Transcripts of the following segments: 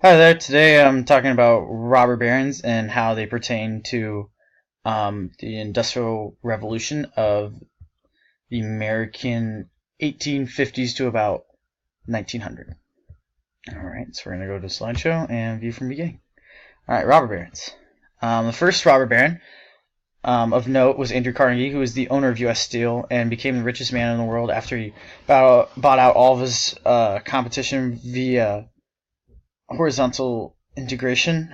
Hi there. Today I'm talking about robber barons and how they pertain to the Industrial Revolution of the American 1850s to about 1900. Alright, so we're going to go to slideshow and view from beginning. Alright, robber barons. The first robber baron of note was Andrew Carnegie, who was the owner of U.S. Steel and became the richest man in the world after he bought out all of his competition via horizontal integration.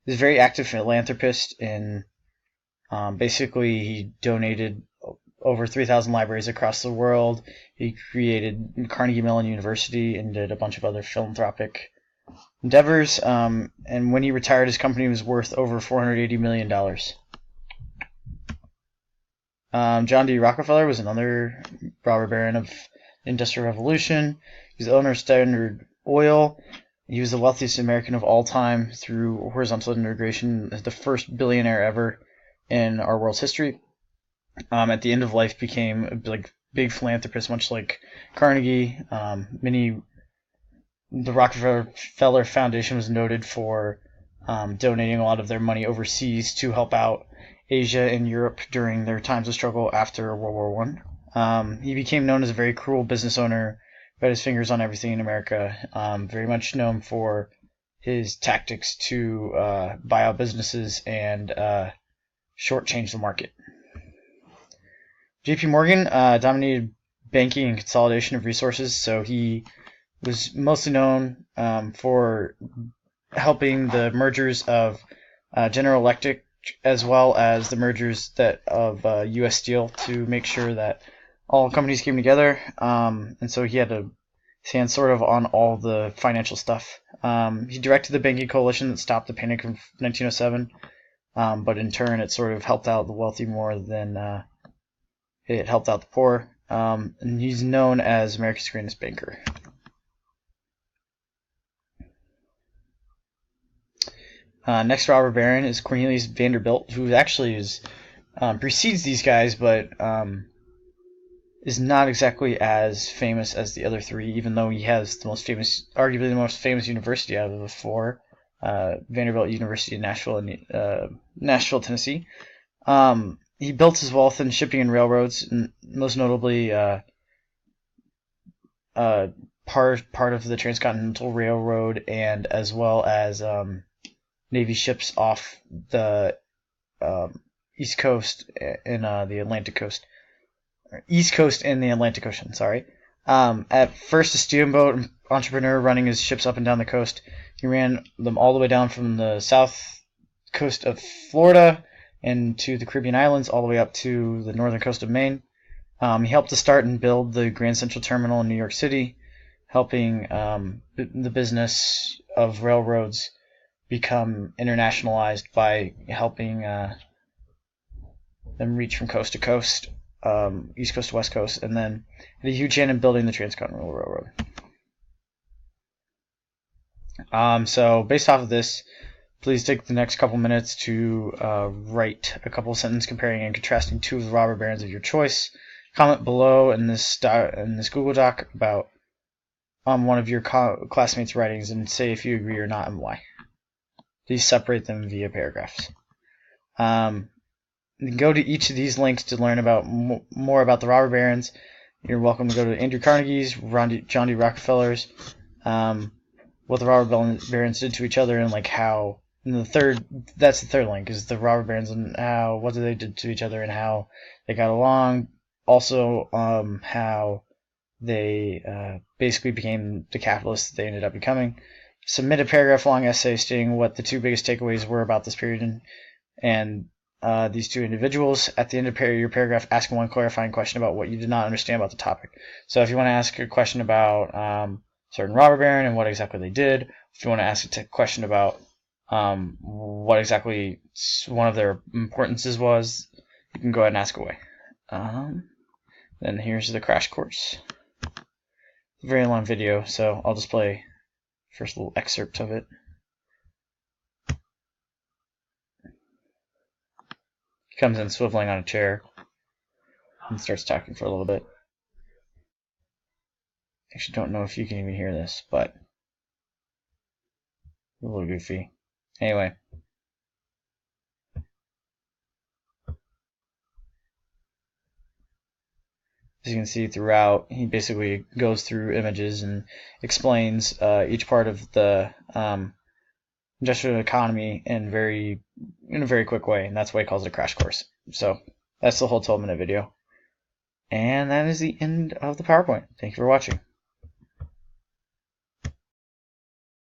He's a very active philanthropist, and basically he donated over 3,000 libraries across the world. He created Carnegie Mellon University and did a bunch of other philanthropic endeavors. And when he retired, his company was worth over $480 million. John D. Rockefeller was another robber baron of the Industrial Revolution. He's the owner of Standard Oil. He was the wealthiest American of all time through horizontal integration, the first billionaire ever in our world's history. At the end of life, became a big philanthropist, much like Carnegie. The Rockefeller Foundation was noted for donating a lot of their money overseas to help out Asia and Europe during their times of struggle after World War One. He became known as a very cruel business owner, who had his fingers on everything in America. Very much known for his tactics to buy out businesses and shortchange the market. J.P. Morgan dominated banking and consolidation of resources, so he was mostly known for helping the mergers of General Electric as well as the mergers of U.S. Steel to make sure that all companies came together. And so he had his hand sort of on all the financial stuff. He directed the banking coalition that stopped the Panic of 1907, but in turn it sort of helped out the wealthy more than it helped out the poor. And he's known as America's greatest banker. Next robber baron is Cornelius Vanderbilt, who actually precedes these guys, but is not exactly as famous as the other three, even though he has arguably the most famous university out of the four, Vanderbilt University in Nashville, Tennessee. He built his wealth in shipping and railroads, and most notably part of the Transcontinental Railroad, and as well as Navy ships off the East Coast and the Atlantic Coast. East Coast and the Atlantic Ocean, sorry. At first a steamboat entrepreneur running his ships up and down the coast, he ran them all the way down from the south coast of Florida and to the Caribbean Islands, all the way up to the northern coast of Maine. He helped to start and build the Grand Central Terminal in New York City, helping the business of railroads become internationalized by helping them reach from coast to coast, east coast to west coast, and then had a huge hand in building the Transcontinental Railroad. So based off of this, please take the next couple minutes to write a couple sentences comparing and contrasting two of the robber barons of your choice. Comment below in this Google Doc about one of your classmates' writings and say if you agree or not and why. Please separate them via paragraphs. Go to each of these links to learn about more about the robber barons. You're welcome to go to Andrew Carnegie's, John D. Rockefeller's, what the robber barons did to each other, and like how. And that's the third link, is the robber barons and what they did to each other and how they got along. Also, how they basically became the capitalists that they ended up becoming. Submit a paragraph-long essay stating what the two biggest takeaways were about this period and these two individuals. At the end of your paragraph, ask one clarifying question about what you did not understand about the topic. So if you want to ask a question about certain robber baron and what exactly they did, if you want to ask a question about what exactly one of their importances was, you can go ahead and ask away. Then here's the crash course. It's a very long video, so I'll just play first little excerpt of it. He comes in swiveling on a chair and starts talking for a little bit. Actually, don't know if you can even hear this, but A little goofy. Anyway. As you can see throughout, he basically goes through images and explains each part of the industrial economy in a very quick way, and that's why he calls it a crash course. So that's the whole 12-minute video. And that is the end of the PowerPoint. Thank you for watching.